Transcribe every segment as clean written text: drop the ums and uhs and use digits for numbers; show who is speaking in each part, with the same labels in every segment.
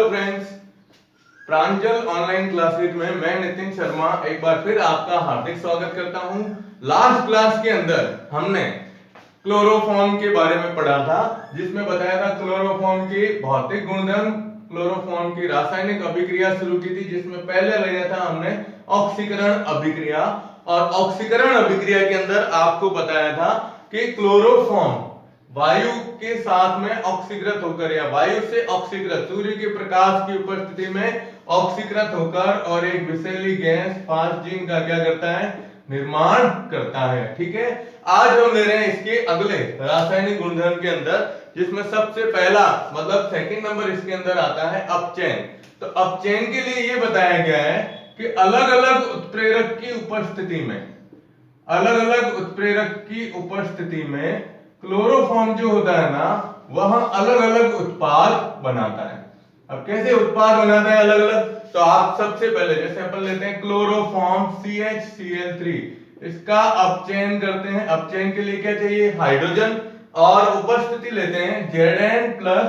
Speaker 1: Friends, प्रांजल online classes में मैं नितिन शर्मा एक बार फिर आपका हार्दिक स्वागत करता हूं। लास्ट क्लास के अंदर हमने क्लोरोफॉर्म के बारे में पढ़ा था, जिसमें बताया था क्लोरोफॉर्म के भौतिक गुणधर्म, क्लोरोफॉर्म की रासायनिक अभिक्रिया शुरू की थी, जिसमें पहले लिया था हमने ऑक्सीकरण अभिक्रिया। और ऑक्सीकरण अभिक्रिया के अंदर आपको बताया था कि क्लोरोफॉर्म वायु के साथ में ऑक्सीकृत होकर या वायु से ऑक्सीकृत, सूर्य के प्रकाश की उपस्थिति में ऑक्सीकृत होकर और एक विषैली गैस फास्जीन का क्या करता है, निर्माण करता है। ठीक है, आज हम ले रहे हैं इसके अगले रासायनिक गुणधर्म के अंदर, जिसमें सबसे पहला मतलब सेकंड नंबर इसके अंदर आता है अपचयन। तो अपचयन के लिए ये बताया गया है कि अलग अलग उत्प्रेरक की उपस्थिति में, अलग अलग उत्प्रेरक की उपस्थिति में क्लोरोफॉर्म जो होता है ना, वह अलग अलग उत्पाद बनाता है। अब कैसे उत्पाद बनाता है अलग अलग, तो आप सबसे पहले जैसे अपन लेते हैं क्लोरोफॉर्म CHCl3, इसका अपचयन करते हैं। अपचयन के लिए क्या चाहिए, हाइड्रोजन, और उपस्थिति लेते हैं Zn प्लस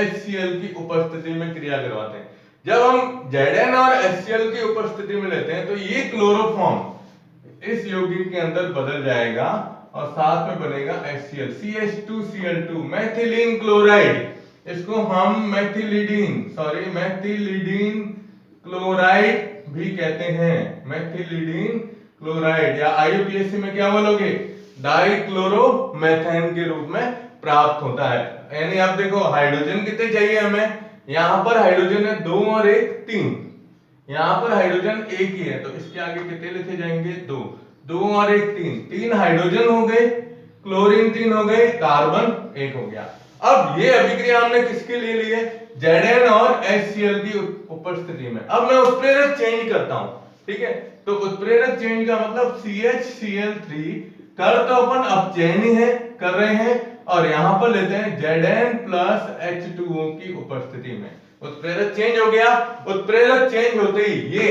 Speaker 1: HCl की उपस्थिति में क्रिया करवाते हैं। जब हम Zn और HCl की उपस्थिति में लेते हैं तो ये क्लोरोफॉर्म इस यौगिक के अंदर बदल जाएगा और साथ में बनेगा HCl, CH2Cl2, मैथिलीन क्लोराइड। इसको हम मैथिलीडीन क्लोराइड भी कहते हैं, मैथिलीडीन क्लोराइड, या IUPAC में क्या बोलोगे, डाइक्लोरोमेथेन के रूप में प्राप्त होता है। यानी आप देखो हाइड्रोजन कितने चाहिए हमें, यहां पर हाइड्रोजन है 2 और 1 3, यहां पर हाइड्रोजन एक ही है, तो इसके आगे कितने लिखे जाएंगे, 2 और 1 3 हाइड्रोजन हो गए, क्लोरीन 3 हो गए, कार्बन 1 हो गया। अब ये अभिक्रिया हमने किसके लिए ली है, Zn और HCl की उपस्थिति में। अब मैं उत्प्रेरक चेंज करता हूं, ठीक है, तो उत्प्रेरक चेंज का मतलब CHCl3 कर तो अपन अपचयन ही है कर रहे हैं, और यहां पर लेते हैं Zn प्लस H2O की उपस्थिति में। उत्प्रेरक चेंज हो गया। उत्प्रेरक चेंज होते ही ये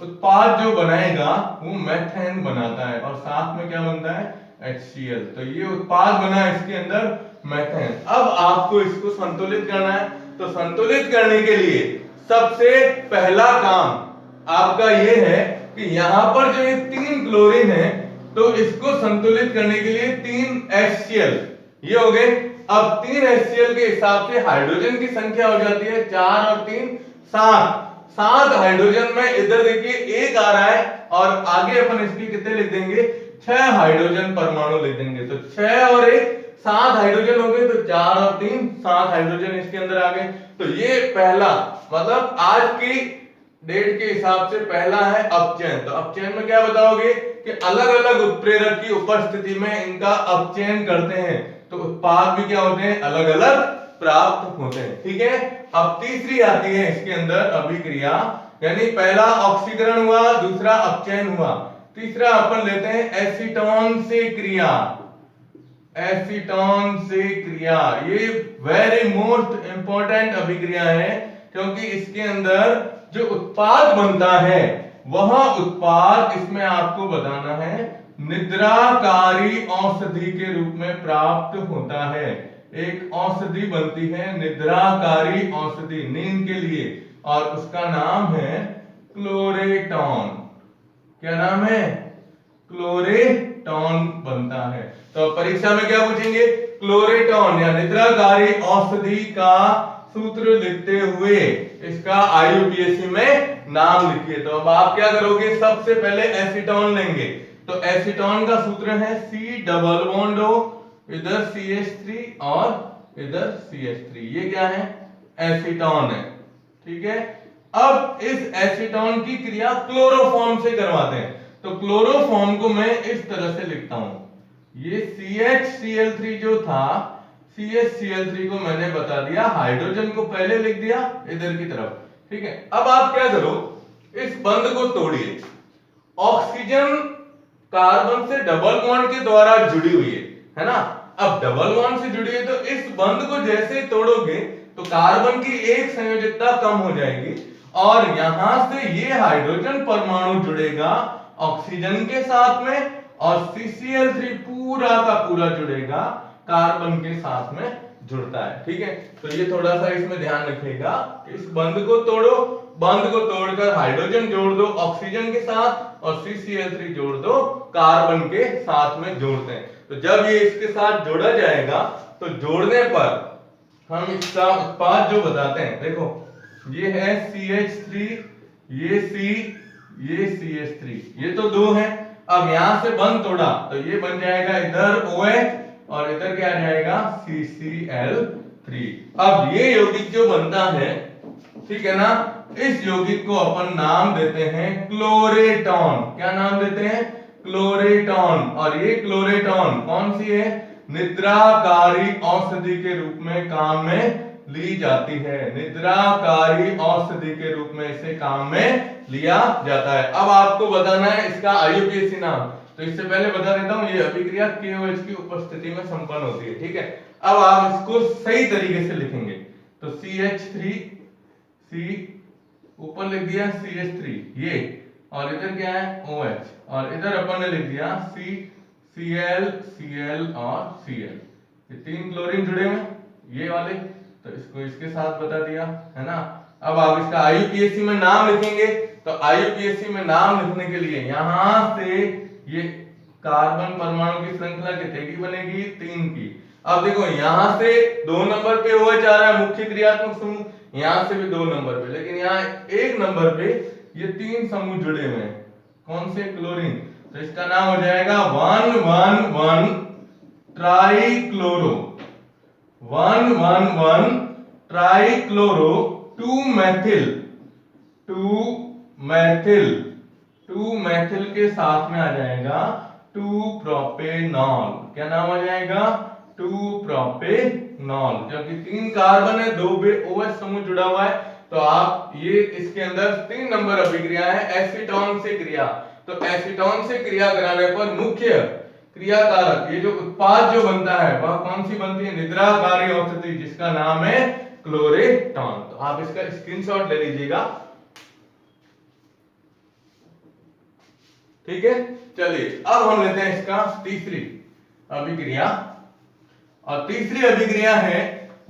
Speaker 1: उत्पाद जो बनाएगा वो मेथेन बनाता है, और साथ में क्या बनता है, HCl। तो ये उत्पाद बना इसके अंदर मेथेन। अब आपको इसको संतुलित करना है, तो संतुलित करने के लिए सबसे पहला काम आपका ये है कि यहां पर जो ये 3 क्लोरीन है, तो इसको संतुलित करने के लिए 3 HCl ये हो गए। अब 3 HCl के हिसाब से हाइड्रोजन की संख्या हो जाती है 4 और 3 7 हाइड्रोजन में इधर देखिए 1 आ रहा है, और आगे अपन इसकी कितने लिख देंगे, 6 हाइड्रोजन परमाणु लिख देंगे। तो 6 और 1 7 हाइड्रोजन हो गए, तो 4 और 3 7 हाइड्रोजन इसके अंदर आ गए। तो ये पहला मतलब आज की डेट के हिसाब से पहला है अपचयन। तो अपचयन में क्या बताओगे कि अलग अलग उत्प्रेरक की उपस्थिति में इनका अपचयन करते हैं, तो उत्पाद भी क्या होते हैं, अलग अलग प्राप्त होते हैं। ठीक है, अब तीसरी आती है इसके अंदर अभिक्रिया, यानी पहला ऑक्सीकरण हुआ, दूसरा अपचयन हुआ, तीसरा अपन लेते हैं एसीटोन से क्रिया। एसीटोन से क्रिया ये वेरी मोस्ट इंपॉर्टेंट अभिक्रिया है, क्योंकि इसके अंदर जो उत्पाद बनता है वह उत्पाद इसमें आपको बताना है निद्राकारी औषधि के रूप में प्राप्त होता है। एक औषधि बनती है निद्राकारी औषधि नींद के लिए, और उसका नाम है क्लोरेटॉन। क्या नाम है, क्लोरेटॉन बनता है। तो परीक्षा में क्या पूछेंगे, क्लोरेटॉन या निद्राकारी औषधि का सूत्र लिखते हुए इसका IUPAC में नाम लिखिए। तो अब आप क्या करोगे, सबसे पहले एसीटोन लेंगे, तो एसीटोन का सूत्र है C डबल बॉन्ड O, इधर CH3 और इधर CH3, ये क्या है, एसीटोन है। ठीक है, अब इस एसीटोन की क्रिया क्लोरोफॉर्म से करवाते हैं, तो क्लोरोफॉर्म को मैं इस तरह से लिखता हूं, ये CHCl3 जो था, CHCl3 को मैंने बता दिया, हाइड्रोजन को पहले लिख दिया इधर की तरफ। ठीक है, अब आप क्या करो, इस बंध को तोड़िए। ऑक्सीजन कार्बन से डबल बॉन्ड के द्वारा जुड़ी हुई है ना। अब डबल बॉन्ड से जुड़ी है, तो इस बंध को जैसे तोड़ोगे तो कार्बन की एक संयोजकता कम हो जाएगी, और यहां से ये हाइड्रोजन परमाणु जुड़ेगा ऑक्सीजन के साथ में, और CCl3 पूरा का पूरा जुड़ेगा कार्बन के साथ में जुड़ता है। ठीक है, तो ये थोड़ा सा इसमें ध्यान रखिएगा कि इस बंध को तोड़ो, बंध को तोड़कर हाइड्रोजन जोड़ दो ऑक्सीजन के साथ और CCl3 जोड़ दो कार्बन के साथ में जोड़ते हैं। तो जब ये इसके साथ जोड़ा जाएगा तो जोड़ने पर हम इसका उत्पाद जो बताते हैं, देखो ये है CH3, ये C, ये CH3, ये तो दो है। अब यहां से बंध तोड़ा तो ये बन जाएगा इधर OH और इधर क्या आ जाएगा CCl3। अब ये यौगिक जो बनता है, ठीक है ना, इस यौगिक को अपन नाम देते हैं क्लोरेटॉन। क्या नाम देते हैं? क्लोरेटॉन। और ये क्लोरेटॉन कौन सी है? निद्राकारी औषधि के रूप में काम में ली जाती है। निद्राकारी औषधि के रूप में इसे काम में लिया जाता है। अब आपको बताना है इसका IUPAC नाम। तो इससे पहले बता देता हूं, ये अभिक्रिया KOH की उपस्थिति में संपन्न होती है। ठीक है, अब आप इसको सही तरीके से लिखेंगे तो CH3, C ऊपर लिख दिया CH3 ये, और इधर क्या है OH, और इधर अपन ने लिख दिया Cl, Cl और Cl। ये तीन क्लोरीन जुड़े हुए ये वाले, तो इसको इसके साथ बता दिया है ना। अब आप इसका IUPAC में नाम लिखेंगे तो IUPAC में नाम लिखने के लिए यहां से ये कार्बन परमाणु की श्रृंखला कितने की बनेगी? 3 की। अब देखो यहां से 2 नंबर पे OH आ रहा है मुख्य क्रियात्मक समूह, यहां से भी 2 नंबर पे, लेकिन यहाँ 1 नंबर पे ये 3 समूह जुड़े हुए हैं। कौन से? क्लोरीन। तो इसका नाम हो जाएगा 111 ट्राइक्लोरो, 111 ट्राइक्लोरो 2 मैथिल, 2 मैथिल, 2 मैथिल के साथ में आ जाएगा 2 प्रोपेनॉल। क्या नाम आ जाएगा? 2 प्रोपेनॉल। क्योंकि 3 कार्बन है, 2 OH समूह जुड़ा हुआ है, तो आप ये इसके अंदर 3 नंबर अभिक्रिया है एसीटोन से क्रिया। तो एसीटोन से क्रिया कराने पर मुख्य क्रिया कारक, ये जो उत्पाद जो बनता है वह कौन सी बनती है? निद्राकारी औषधि, जिसका नाम है क्लोरेटॉन। तो आप इसका स्क्रीनशॉट ले लीजिएगा। ठीक है, चलिए अब हम लेते हैं इसका तीसरी अभिक्रिया, और तीसरी अभिक्रिया है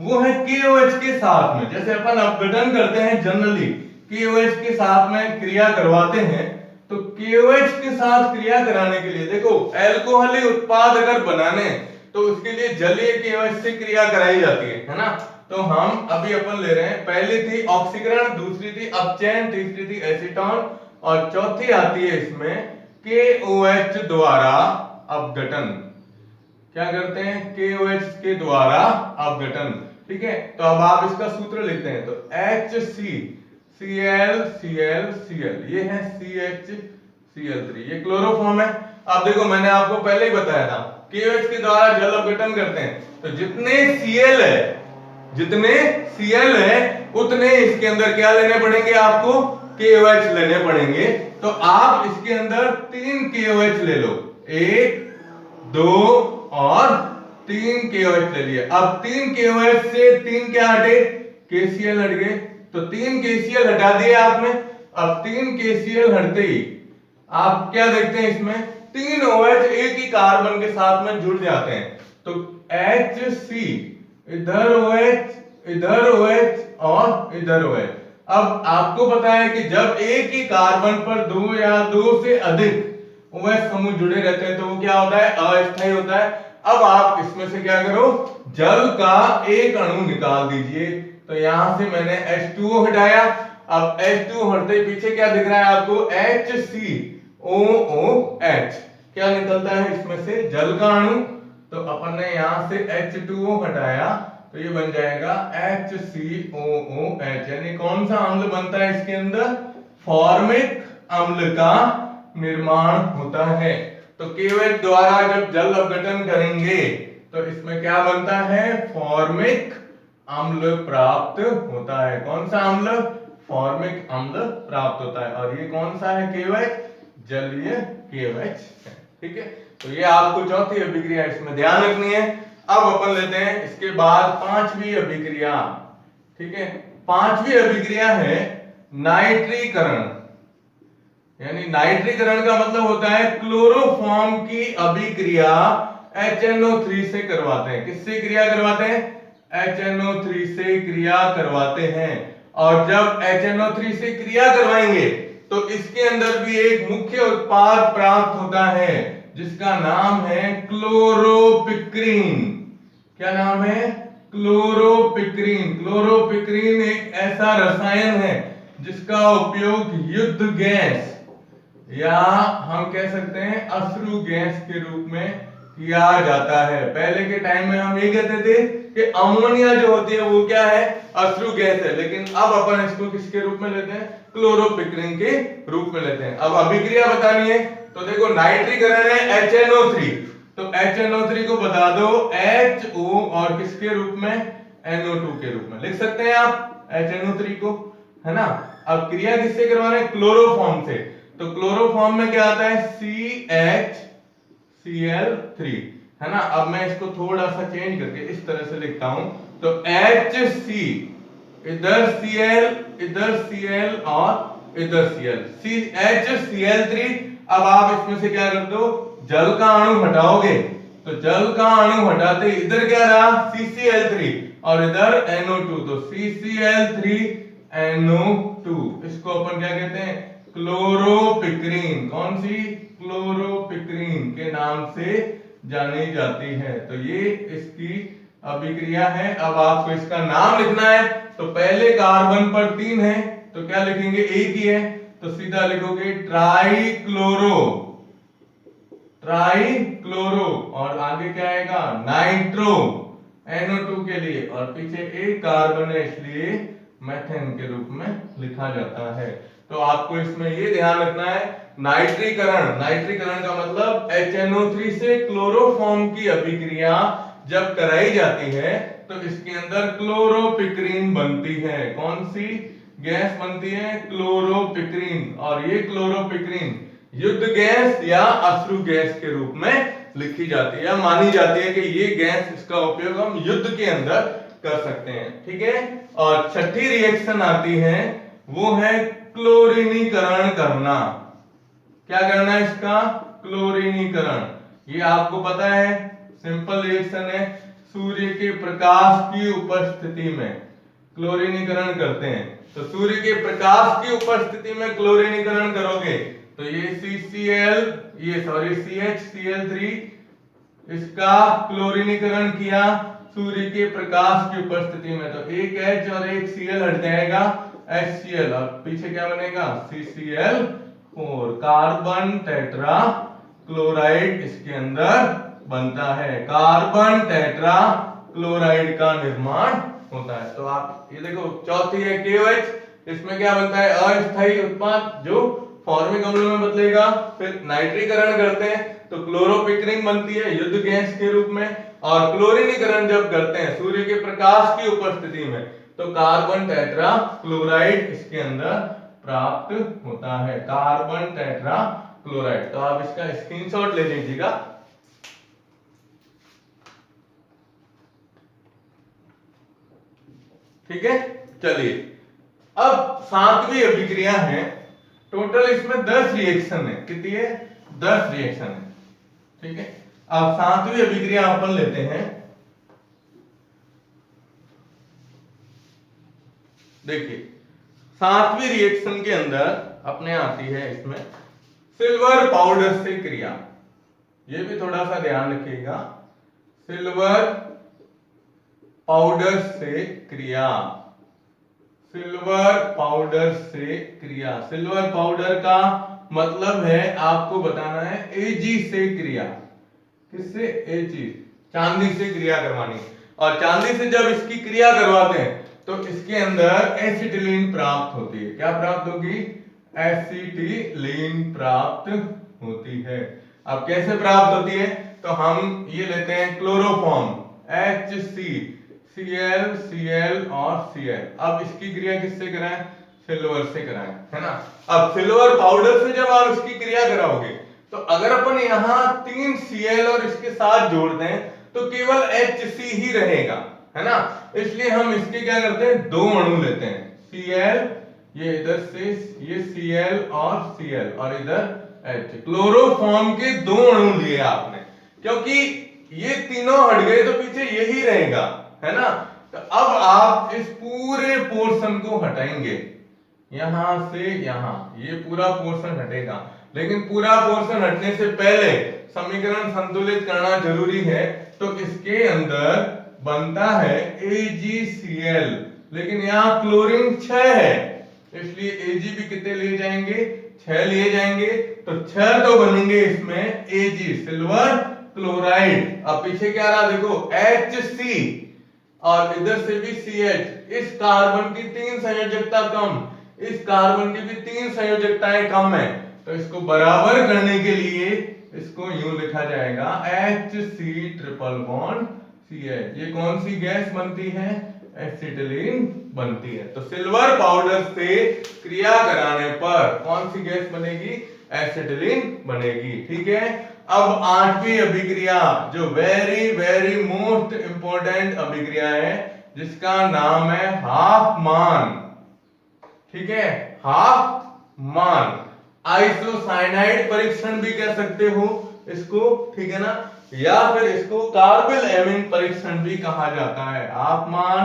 Speaker 1: वो है KOH के साथ में। जैसे अपन अपघटन करते हैं जनरली KOH के साथ में क्रिया करवाते हैं, तो KOH के साथ क्रिया कराने के लिए देखो अल्कोहली उत्पाद अगर बनाने तो उसके लिए जलीय KOH से क्रिया कराई जाती है ना। तो हम अभी अपन ले रहे हैं, पहली थी ऑक्सीकरण, दूसरी थी अपचयन, तीसरी थी एसीटोन, और चौथी आती है इसमें KOH द्वारा अपघटन। क्या करते हैं? KOH के द्वारा अपघटन। ठीक है, तो अब आप इसका सूत्र लिखते हैं तो HCCl Cl Cl, ये है CHCl3, ये क्लोरोफॉर्म है। अब देखो मैंने आपको पहले ही बताया था KOH के द्वारा जल अपघटन करते हैं, तो जितने Cl है, जितने Cl है उतने इसके अंदर क्या लेने पड़ेंगे आपको? KOH लेने पड़ेंगे। तो आप इसके अंदर 3 KOH ले लो, 1 2 और 3 KOH ले लिए। अब 3 KOH से 3 क्या हटे? KCl हट गए, तो 3 KCl हटा दिए आपने। अब 3 KCl हटते ही आप क्या देखते हैं? इसमें 3 OH एक ही कार्बन के साथ में जुड़ जाते हैं, तो HC, इधर OH, इधर OH और इधर OH। अब आपको पता है कि जब एक ही कार्बन पर 2 या 2 से अधिक OH समूह जुड़े रहते हैं तो वो क्या होता है? अस्थायी होता है। अब आप इसमें से क्या करो? जल का एक अणु निकाल दीजिए। तो यहां से मैंने H2O हटाया। अब H2O हटते पीछे क्या दिख रहा है आपको? HCOOH। क्या निकलता है इसमें से? जल का अणु। तो अपन ने यहां से H2O हटाया तो ये बन जाएगा HCOOH। यानी कौन सा अम्ल बनता है इसके अंदर? फॉर्मिक अम्ल का निर्माण होता है। तो KOH द्वारा जब जल अपघटन करेंगे तो इसमें क्या बनता है? फॉर्मिक अम्ल प्राप्त होता है। कौन सा अम्ल? फॉर्मिक अम्ल प्राप्त होता है। और ये कौन सा है? KOH, जलीय KOH। ठीक है, तो ये आपको चौथी अभिक्रिया इसमें ध्यान रखनी है। अब अपन लेते हैं इसके बाद पांचवी अभिक्रिया। ठीक है, पांचवी अभिक्रिया है नाइट्रीकरण। यानी नाइट्रीकरण का मतलब होता है क्लोरोफॉर्म की अभिक्रिया HNO3 से करवाते हैं। किससे क्रिया करवाते हैं? HNO3 से क्रिया करवाते हैं। और जब HNO3 से क्रिया करवाएंगे तो इसके अंदर भी एक मुख्य उत्पाद प्राप्त होता है जिसका नाम है क्लोरोपिक्रीन। क्या नाम है? क्लोरोपिक्रीन। क्लोरोपिक्रीन एक ऐसा रसायन है जिसका उपयोग युद्ध गैस या हम कह सकते हैं अश्रु गैस के रूप में किया जाता है। पहले के टाइम में हम ये कहते थे कि अमोनिया जो होती है वो क्या है? अश्रु गैस है, लेकिन अब अपन इसको किसके रूप में लेते हैं? क्लोरोपिक्रीन के रूप में लेते हैं। अब अभिक्रिया बतानी है तो देखो नाइट्रीकरण है HNO3, तो HNO3 को बता दो HO और किसके रूप में? NO2 के रूप में लिख सकते हैं आप HNO3 को, है ना। अब क्रिया किससे करवा रहे हैं? क्लोरोफॉर्म से। तो क्लोरोफॉर्म में क्या आता है? CHCl3, है ना। अब मैं इसको थोड़ा सा चेंज करके इस तरह से लिखता हूं, तो HC, इधर Cl, इधर Cl और इधर Cl, HCl3। अब आप इसमें से क्या कर दो? जल का अणु हटाओगे, तो जल का अणु हटाते इधर क्या रहा? CCl3 और इधर NO2, तो CCl3 NO2। इसको अपन क्या कहते हैं? क्लोरोपिक्रीन। कौन सी? क्लोरोपिक्रीन के नाम से जानी जाती है। तो ये इसकी अभिक्रिया है। अब आपको इसका नाम लिखना है, तो पहले कार्बन पर 3 है तो क्या लिखेंगे? एक ही है तो सीधा लिखोगे ट्राइक्लोरो, ट्राइक्लोरो। और आगे क्या आएगा? नाइट्रो, NO2 के लिए, और पीछे एक कार्बन है इसलिए मेथेन के रूप में लिखा जाता है। तो आपको इसमें ये ध्यान रखना है, नाइट्रीकरण, नाइट्रीकरण का मतलब HNO3 से क्लोरोफॉर्म की अभिक्रिया जब कराई जाती है तो इसके अंदर क्लोरोपिक्रीन बनती है। कौन सी गैस बनती है? क्लोरोपिक्रीन। और ये क्लोरोपिक्रीन युद्ध गैस या अश्रु गैस के रूप में लिखी जाती है, मानी जाती है कि ये गैस, इसका उपयोग हम युद्ध के अंदर कर सकते हैं। ठीक है। और छठी रिएक्शन आती है, वो है क्लोरीनीकरण करना। क्या करना है इसका? क्लोरीनीकरण। ये आपको पता है, सिंपल रिएक्शन है। सूर्य के प्रकाश की उपस्थिति में क्लोरीनीकरण करते हैं। तो सूर्य के प्रकाश की उपस्थिति में क्लोरीनीकरण करोगे तो ये CHCl3, इसका क्लोरीनीकरण किया सूर्य के प्रकाश की उपस्थिति में, तो एक H और एक Cl हट जाएगा, HCl, और पीछे क्या बनेगा? CCl4, कार्बन टेट्रा क्लोराइड इसके अंदर बनता है। कार्बन टेट्रा क्लोराइड का निर्माण होता है। तो आप ये देखो, चौथी है KOH, इसमें क्या बनता है? अस्थायी उत्पाद जो फॉर्मिक अम्लों में बदलेगा। फिर नाइट्रीकरण करते हैं तो क्लोरोपिक्रीन बनती है युद्ध गैस के रूप में। और क्लोरीनीकरण जब करते हैं सूर्य के प्रकाश की उपस्थिति में तो कार्बन टेट्रा क्लोराइड इसके अंदर प्राप्त होता है, कार्बन टेट्रा क्लोराइड। तो आप इसका स्क्रीनशॉट ले लीजिएगा। ठीक है। चलिए, अब 7वीं अभिक्रिया है। टोटल इसमें 10 रिएक्शन है। कितनी है? 10 रिएक्शन है। ठीक है। अब 7वीं अभिक्रिया अपन लेते हैं। देखिए, 7वीं रिएक्शन के अंदर अपने आती है इसमें सिल्वर पाउडर से क्रिया। ये भी थोड़ा सा ध्यान रखिएगा, सिल्वर पाउडर से क्रिया, सिल्वर पाउडर से क्रिया। सिल्वर पाउडर का मतलब है, आपको बताना है Ag से क्रिया। किससे? Ag, चांदी से क्रिया करवानी। और चांदी से जब इसकी क्रिया करवाते हैं तो इसके अंदर एसिटिलीन प्राप्त होती है। क्या प्राप्त होगी? एसिटिलीन प्राप्त होती है। अब कैसे प्राप्त होती है? तो हम ये लेते हैं क्लोरोफॉर्म, HC, Cl, Cl और Cl। अब इसकी क्रिया किससे कराएं? सिल्वर से कराएं, है ना। अब सिल्वर पाउडर से जब आप इसकी क्रिया कराओगे तो अगर अपन यहाँ 3 Cl और इसके साथ जोड़ दें तो केवल HC ही रहेगा, है ना। इसलिए हम इसके क्या करते हैं? 2 अणु लेते हैं, Cl, ये इधर से ये Cl और Cl, और इधर H। क्लोरोफॉर्म के 2 अणु लिए आपने, क्योंकि ये तीनों हट गए तो पीछे यही रहेगा, है ना। तो अब आप इस पूरे पोर्शन को हटाएंगे, यहां से यहां ये पूरा पोर्शन हटेगा, लेकिन पूरा पोर्शन हटने से पहले समीकरण संतुलित करना जरूरी है। तो इसके अंदर बनता है AgCl, लेकिन यहाँ क्लोरीन 6 है, इसलिए Ag भी कितने लिए जाएंगे, 6 लिए जाएंगे। तो 6 तो बनेंगे इसमें Ag सिल्वर क्लोराइड। अब पीछे क्या रहा देखो Hc, और इधर से भी CH। इस कार्बन की 3 संयोजकता कम, इस कार्बन की भी 3 संयोजकताएं कम है, तो इसको बराबर करने के लिए इसको यूं लिखा जाएगा HC ट्रिपल बॉन्ड CH। ये कौन सी गैस बनती है, एसिटिलीन बनती है। तो सिल्वर पाउडर से क्रिया कराने पर कौन सी गैस बनेगी, एसिटिलीन बनेगी। ठीक है, अब 8वीं अभिक्रिया जो वेरी वेरी मोस्ट इंपॉर्टेंट अभिक्रिया है, जिसका नाम है हाफमान। ठीक है, हाफमान आइसोसाइनाइड परीक्षण भी कह सकते हो इसको, ठीक है ना, या फिर इसको कार्बिल एमीन परीक्षण भी कहा जाता है। हाफमान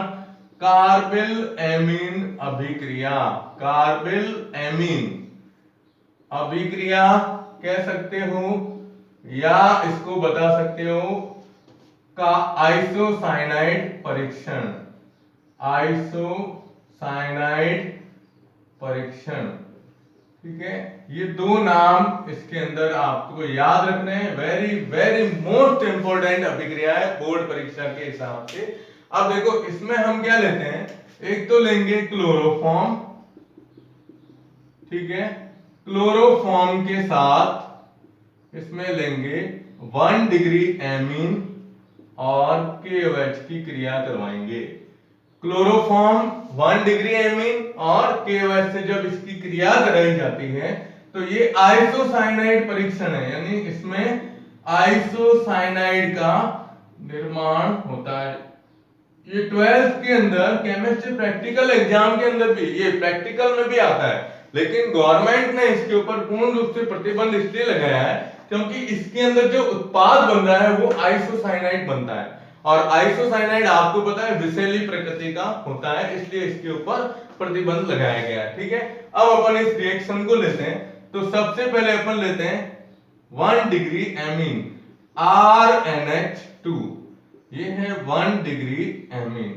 Speaker 1: कार्बिल एमीन अभिक्रिया, कार्बिल एमीन अभिक्रिया कह सकते हो, या इसको बता सकते हो का आइसोसाइनाइड परीक्षण, आइसोसाइनाइड परीक्षण। ठीक है, ये दो नाम इसके अंदर आपको याद रखने हैं, वेरी वेरी मोस्ट इंपॉर्टेंट अभिक्रिया है बोर्ड परीक्षा के हिसाब से। अब देखो इसमें हम क्या लेते हैं, एक तो लेंगे क्लोरोफॉर्म, ठीक है, क्लोरोफॉर्म के साथ इसमें लेंगे 1 डिग्री एमीन और KOH की क्रिया करवाएंगे। क्लोरोफॉर्म 1 डिग्री एमीन और KOH से जब इसकी क्रिया कराई जाती है तो ये आइसोसाइनाइड परीक्षण है, यानी इसमें आइसोसाइनाइड का निर्माण होता है। ये 12th के अंदर केमिस्ट्री प्रैक्टिकल एग्जाम के अंदर भी, ये प्रैक्टिकल में भी आता है, लेकिन गवर्नमेंट ने इसके ऊपर पूर्ण रूप से प्रतिबंध इसलिए लगाया है क्योंकि इसके अंदर जो उत्पाद बन रहा है वो आइसोसाइनाइड बनता है, और आइसोसाइनाइड आपको पता है विषैली प्रकृति का होता है, इसलिए इसके ऊपर प्रतिबंध लगाया गया है। ठीक है, अब अपन इस रिएक्शन को लेते हैं। तो सबसे पहले अपन लेते हैं 1 डिग्री एमीन RNH2, ये है 1 डिग्री एमीन।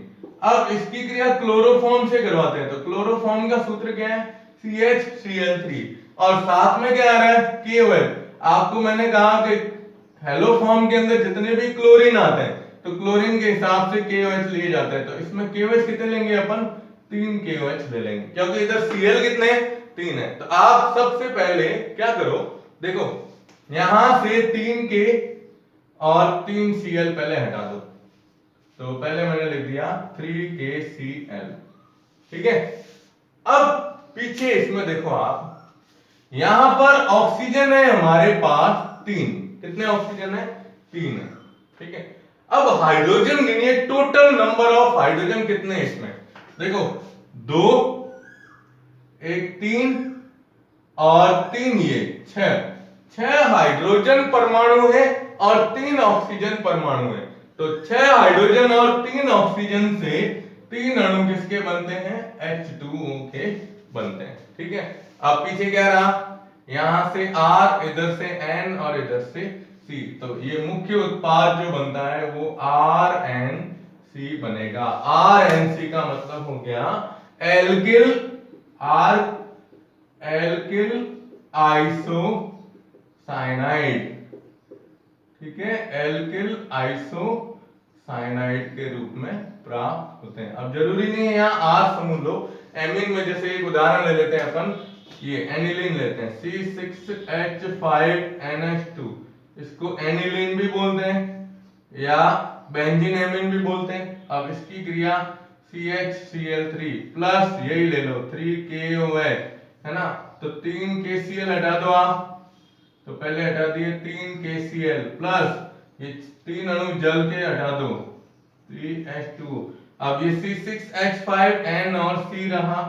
Speaker 1: अब इसकी क्रिया क्लोरोफॉर्म से करवाते हैं, तो क्लोरोफॉर्म का सूत्र क्या है, CHCl3, और साथ में क्या आ रहा है, KOH। आपको मैंने कहा कि हेलोफॉर्म के अंदर जितने भी क्लोरीन आते हैं तो क्लोरीन के हिसाब से KOH लिए जाते हैं, तो इसमें KOH कितने लेंगे अपन, 3 KOH ले लेंगे, क्योंकि इधर Cl कितने 3 है। तो आप सबसे पहले क्या करो, देखो यहां से 3 K और 3 Cl पहले हटा दो, तो पहले मैंने लिख दिया 3KCl। ठीक है, अब पीछे इसमें देखो आप, यहां पर ऑक्सीजन है हमारे पास 3, कितने ऑक्सीजन है, 3 है। ठीक है, अब हाइड्रोजन गिनिए, टोटल नंबर ऑफ हाइड्रोजन कितने इसमें, देखो 2, 1 3 और 3 ये 6 हाइड्रोजन परमाणु है और 3 ऑक्सीजन परमाणु है। तो 6 हाइड्रोजन और 3 ऑक्सीजन से 3 अणु किसके बनते हैं, H2O के बनते हैं। ठीक है, अब पीछे क्या रहा, यहां से R, इधर से N और इधर से C, तो ये मुख्य उत्पाद जो बनता है वो RNC बनेगा। RNC का मतलब हो गया एल्किल आइसोसाइनाइड। ठीक है, एल्किल आइसोसाइनाइड के रूप में प्राप्त होते हैं। अब जरूरी नहीं है यहाँ R समूह लो, एमीन में जैसे एक उदाहरण ले लेते हैं अपन, ये एनिलीन लेते हैं C6H5NH2, इसको एनिलीन भी बोलते हैं या बेंजीन एमीन भी बोलते हैं। अब इसकी क्रिया CHCl3 प्लस यही ले लो 3KOH, है ना, तो 3 KCl हटा दो आप, तो पहले हटा दिए 3 KCl प्लस ये 3 अणु जल के हटा दो 3H2। अब ये C6H5N और C रहा,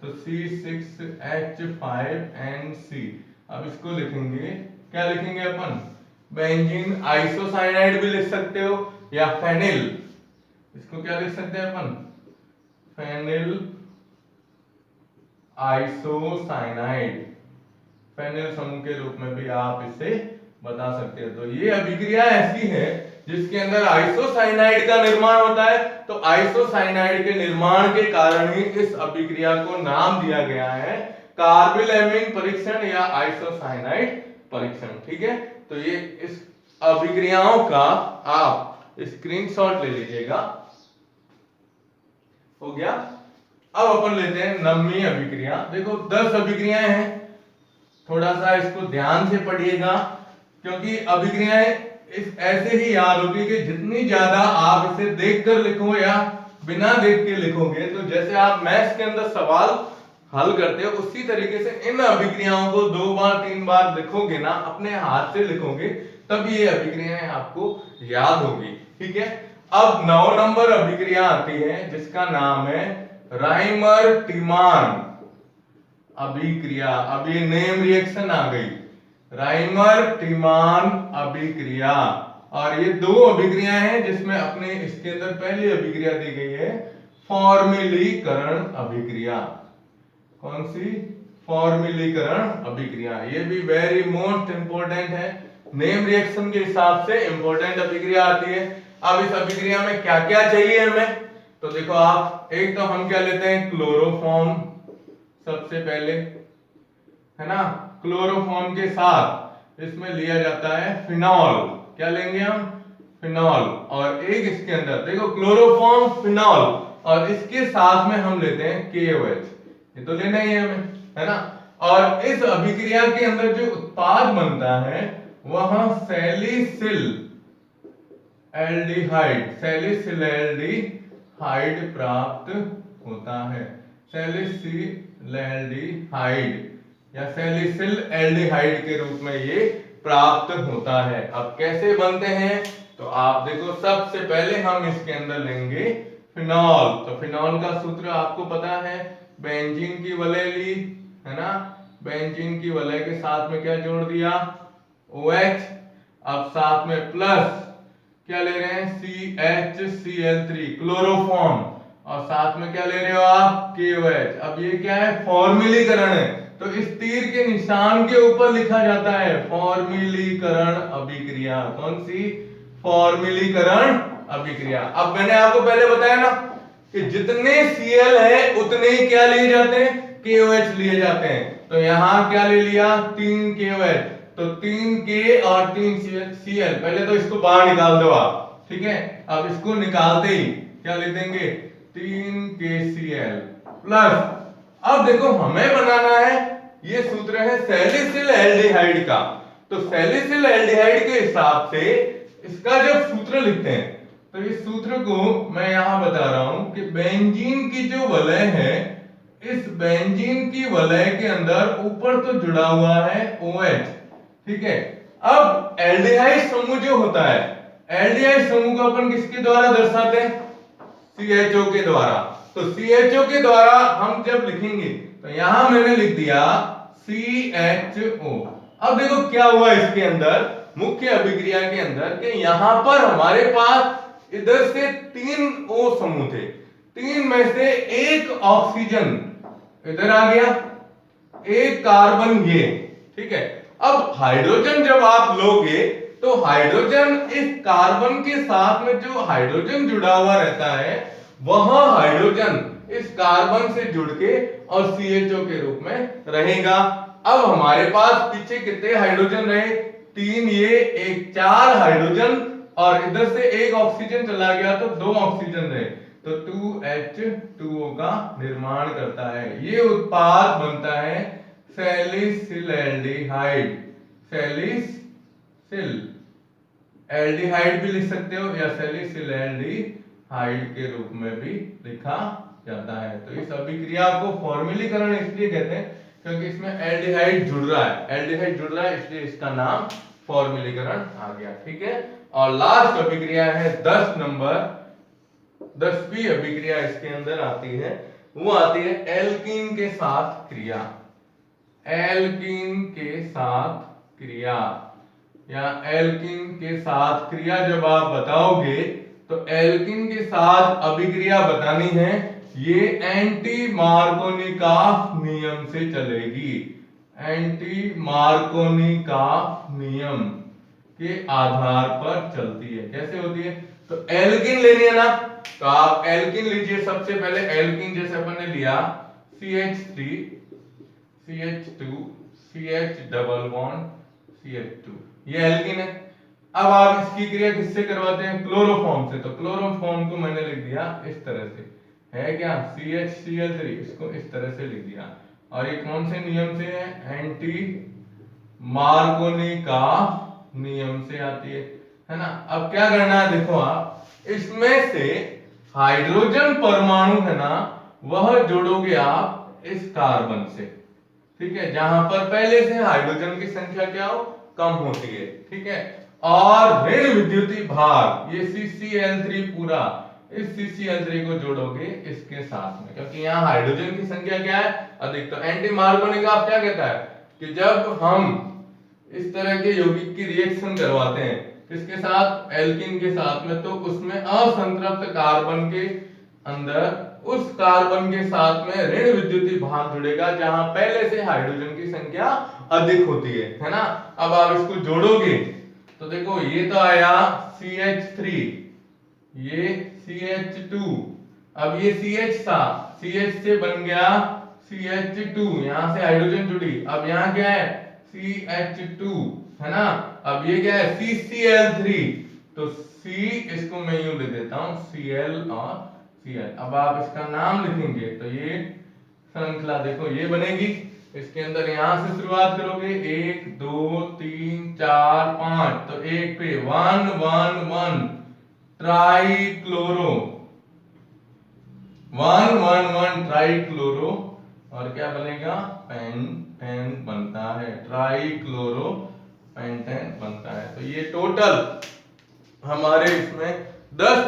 Speaker 1: तो C6H5NC। अब इसको लिखेंगे, क्या लिखेंगे अपन, बेंजीन आइसोसाइनाइड भी लिख सकते हो या फेनिल इसको क्या लिख सकते हैं अपन, फेनिल आइसोसाइनाइड, फेनिल समूह के रूप में भी आप इसे बता सकते हो। तो ये अभिक्रिया ऐसी है जिसके अंदर आइसोसाइनाइड का निर्माण होता है। तो आइसोसाइनाइड के निर्माण के कारण ही इस अभिक्रिया को नाम दिया गया है कार्बिलैमिन परीक्षण या आइसोसाइनाइड परीक्षण। ठीक है, तो ये इस अभिक्रियाओं का आप स्क्रीनशॉट ले लीजिएगा। हो गया। अब अपन लेते हैं 9वीं अभिक्रिया। देखो 10 अभिक्रियाएं हैं, थोड़ा सा इसको ध्यान से पढ़िएगा क्योंकि अभिक्रियाएं इस ऐसे ही याद होगी कि जितनी ज्यादा आप इसे देखकर लिखो या बिना देख के लिखोगे, तो जैसे आप मैथ्स के अंदर सवाल हल करते हो उसी तरीके से इन अभिक्रियाओं को 2 बार 3 बार लिखोगे ना, अपने हाथ से लिखोगे, तब ये अभिक्रियाएं आपको याद होगी। ठीक है, अब 9 नंबर अभिक्रिया आती है जिसका नाम है राइमर टीमान अभिक्रिया। अब ये नेम रिएक्शन आ गई, राइमर टीमान अभिक्रिया। और ये 2 अभिक्रियाएं हैं जिसमें अपने इसके अंदर पहली अभिक्रिया दी गई है फॉर्मिलीकरण अभिक्रिया। कौन सी? फॉर्मिलीकरण अभिक्रिया। ये भी वेरी मोस्ट इंपोर्टेंट है, नेम रिएक्शन के हिसाब से इंपोर्टेंट अभिक्रिया आती है। अब इस अभिक्रिया में क्या क्या चाहिए हमें, तो देखो आप, एक तो हम क्या लेते हैं, क्लोरोफॉर्म सबसे पहले, है ना। क्लोरोफॉर्म के साथ इसमें लिया जाता है फिनॉल। क्या लेंगे हम? फिनॉल। और एक इसके अंदर देखो क्लोरोफॉर्म, फिनॉल, और इसके साथ में हम लेते हैं KOH। ये तो लेना ही है हमें, है ना। और इस अभिक्रिया के अंदर जो उत्पाद बनता है वह सैलिसिल एल्डिहाइड, सैलिसिल एल्डिहाइड प्राप्त होता है। सैलिसिल एल्डिहाइड या सैलिसिल एल्डिहाइड के रूप में ये प्राप्त होता है। अब कैसे बनते हैं, तो आप देखो सबसे पहले हम इसके अंदर लेंगे फिनॉल। तो फिनॉल का सूत्र आपको पता है, बेंजीन की वलय ली, है ना। बेंजीन की वलय के साथ में क्या जोड़ दिया? OH। अब साथ में प्लस क्या ले रहे हैं? CHCl3 क्लोरोफॉर्म, और साथ में क्या ले रहे हो आप? KOH। अब ये क्या है? फॉर्मिलीकरण है, तो इस तीर के निशान के ऊपर लिखा जाता है फॉर्मिलीकरण अभिक्रिया। कौन सी? फॉर्मिलीकरण अभिक्रिया। अब मैंने आपको पहले बताया ना कि जितने Cl है उतने ही क्या लिए जाते हैं? KOH लिए जाते हैं। तो यहां क्या ले लिया? 3 KOH, तो 3 K और 3 Cl। पहले तो इसको बाहर निकाल दो आप, ठीक है। अब इसको निकालते ही क्या लिख देंगे? 3 KCl प्लस, अब देखो हमें बनाना है, ये सूत्र है सैलिसिल एल्डिहाइड का। तो सैलिसिल एल्डिहाइड के हिसाब से इसका जब सूत्र लिखते हैं, तो इस सूत्र को मैं यहां बता रहा हूं कि बेंजीन की जो वलय है, इस बेंजीन की वलय के अंदर ऊपर तो जुड़ा हुआ है OH, ठीक है। अब एल्डिहाइड समूह जो होता है, एल्डिहाइड समूह को अपन किसके द्वारा दर्शाते हैं? CHO के द्वारा। तो CHO के द्वारा हम जब लिखेंगे, तो यहां मैंने लिख दिया CHO। अब देखो क्या हुआ इसके अंदर, मुख्य अभिक्रिया के अंदर, कि यहां पर हमारे पास इधर से 3 O समूह थे, 3 में से एक ऑक्सीजन इधर आ गया, एक कार्बन ये, ठीक है। अब हाइड्रोजन जब आप लोगे, तो हाइड्रोजन इस कार्बन के साथ में जो हाइड्रोजन जुड़ा हुआ रहता है, वह हाइड्रोजन इस कार्बन से जुड़ के और CHO के रूप में रहेगा। अब हमारे पास पीछे कितने हाइड्रोजन रहे? 3 ये, एक 4 हाइड्रोजन, और इधर से एक ऑक्सीजन चला गया तो 2 ऑक्सीजन रहे, तो 2H2O का निर्माण करता है। ये उत्पाद बनता है सैलिसिल एल्डिहाइड। सैलिसिल एल्डिहाइड भी लिख सकते हो या सैलिसिल एल्डिहाइड के रूप में भी लिखा जाता है। तो इस अभिक्रिया को फॉर्मिलीकरण इसलिए कहते हैं क्योंकि इसमें एल्डिहाइड जुड़ रहा है, एल्डिहाइड जुड़ रहा है, इसलिए इसका नाम फॉर्मिलीकरण आ गया, ठीक है। और लास्ट अभिक्रिया है 10 नंबर, 10वीं अभिक्रिया इसके अंदर आती है, वो आती है एल्कीन के साथ क्रिया। एल्कीन के साथ क्रिया या एल्कीन के साथ क्रिया जब आप बताओगे, तो एल्किन के साथ अभिक्रिया बतानी है, ये एंटी मार्कोनिकॉफ नियम से चलेगी। एंटी मार्कोनिकॉफ नियम के आधार पर चलती है। कैसे होती है? तो एल्किन लेनी है ना, तो आप एल्किन लीजिए। सबसे पहले एल्किन जैसे अपन ने लिया CH3 CH2 CH double bond CH2, ये एल्किन है। अब आप इसकी क्रिया किससे करवाते हैं? क्लोरोफॉर्म से। तो क्लोरोफॉर्म को मैंने लिख दिया इस तरह से, है क्या, CHCl3, इसको इस तरह से लिख दिया। और ये कौन से नियम से है? एंटी मार्कोनिकॉफ नियम से आती है ना। अब क्या करना है, देखो आप इसमें से हाइड्रोजन परमाणु है ना, वह जोड़ोगे आप इस कार्बन से, ठीक है, जहां पर पहले से हाइड्रोजन की संख्या क्या हो, कम होती है, ठीक है। और ऋण विद्युतीय भार, ये CCl3 पूरा, इस CCl3 को जोड़ोगे इसके साथ में, क्योंकि यहाँ हाइड्रोजन की संख्या क्या है, अधिक। तो एंटी मार्कोनिकॉफ क्या कहता है कि जब हम इस तरह के यौगिक की रिएक्शन करवाते हैं किसके साथ, एल्किन के साथ में, तो उसमें असंतृप्त कार्बन के अंदर उस कार्बन के साथ में ऋण विद्युतीय भार जुड़ेगा जहां पहले से हाइड्रोजन की संख्या अधिक होती है ना। अब आप इसको जोड़ोगे तो देखो ये तो आया CH3, ये CH2, अब ये CH था, CH से बन गया CH2, यहां से हाइड्रोजन जुड़ी। अब यहाँ क्या है, CH2, है ना। अब ये क्या है, CCl3, तो C इसको मैं यूं लिख देता हूं, Cl और Cl। अब आप इसका नाम लिखेंगे तो ये श्रृंखला देखो ये बनेगी। इसके अंदर यहां से शुरुआत करोगे, 1 2 3 4 5, तो एक पे 1 1 1 ट्राइक्लोरो, 1 1 1 ट्राइक्लोरो, और क्या बनेगा, पेंटेन बनता है, ट्राइक्लोरो पेंटेन बनता है। तो ये टोटल हमारे इसमें 10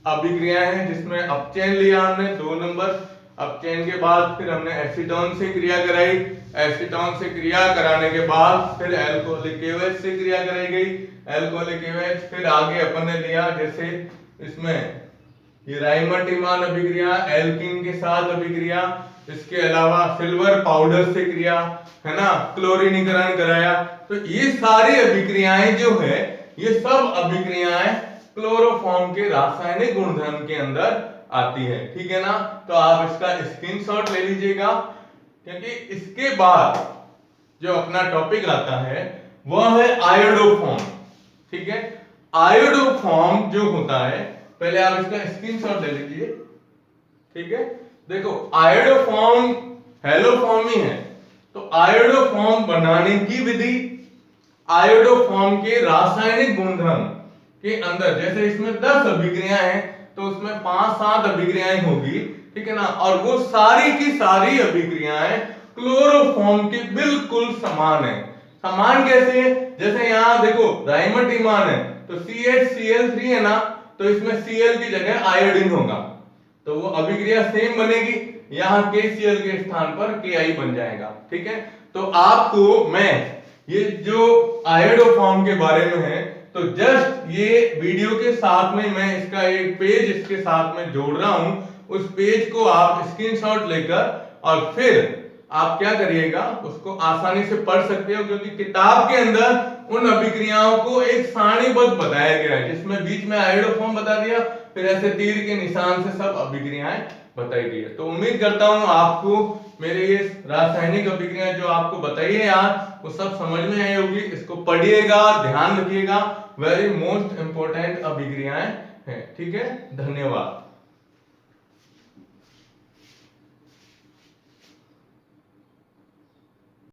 Speaker 1: अभिक्रियाएं हैं, जिसमें अपचयन लिया हमने 2 नंबर। अपचयन के बाद फिर हमने एसीटोन से क्रिया कराई, एसीटोन से क्रिया कराने के बाद फिर अल्कोहलिक KOH से क्रिया कराई गई, अल्कोहलिक KOH। फिर आगे अपन ने लिया जैसे इसमें ये राइमर-टिमान अभिक्रिया, एल्किन के साथ अभिक्रिया, इसके अलावा सिल्वर पाउडर से क्रिया, है ना, क्लोरीनीकरण कराया। तो ये सारी अभिक्रियाएं जो है, ये सब अभिक्रियाएं क्लोरोफॉर्म के रासायनिक गुणधर्म के अंदर आती है, ठीक है ना। तो आप इसका स्क्रीनशॉट ले लीजिएगा, क्योंकि इसके बाद जो अपना टॉपिक आता है वह है आयोडोफॉर्म, ठीक है। आयोडोफॉर्म जो होता है, पहले आप इसका स्क्रीनशॉट ले लीजिए, ठीक है। देखो आयोडोफॉर्म हेलोफॉर्म ही है, तो आयोडोफॉर्म बनाने की विधि, आयोडोफॉर्म के रासायनिक गुणधर्म के अंदर, जैसे इसमें 10 अभिक्रियाएं हैं तो उसमें 5-7 अभिक्रियाएं होगी, ठीक है ना। और वो सारी की सारी अभिक्रियाएं क्लोरोफॉर्म के बिल्कुल समान है। समान कैसे है, जैसे यहाँ देखो राइमर-टिमान है तो CHCl3 है ना, तो इसमें Cl की जगह आयोडीन होगा, तो वो अभिक्रिया सेम बनेगी, यहाँ KCl के स्थान पर Ki बन जाएगा, ठीक है। तो आपको मैं ये जो आयोडोफॉर्म के बारे में है, तो जस्ट ये वीडियो के साथ में मैं इसका एक पेज इसके साथ में जोड़ रहा हूं, उस पेज को आप स्क्रीनशॉट लेकर और फिर आप क्या करिएगा, उसको आसानी से पढ़ सकते हो, क्योंकि किताब के अंदर उन अभिक्रियाओं को एक सारणीबद्ध बताया गया है, जिसमें बीच में आयोडोफॉर्म बता दिया, फिर ऐसे तीर के निशान से सब अभिक्रियाएं बताई गई है। तो उम्मीद करता हूं आपको मेरे ये रासायनिक अभिक्रियाएं जो आपको बताई है यार, वो सब समझ में आई होगी। इसको पढ़िएगा, ध्यान रखिएगा, वेरी मोस्ट इंपोर्टेंट अभिक्रियाएं हैं, ठीक है। धन्यवाद।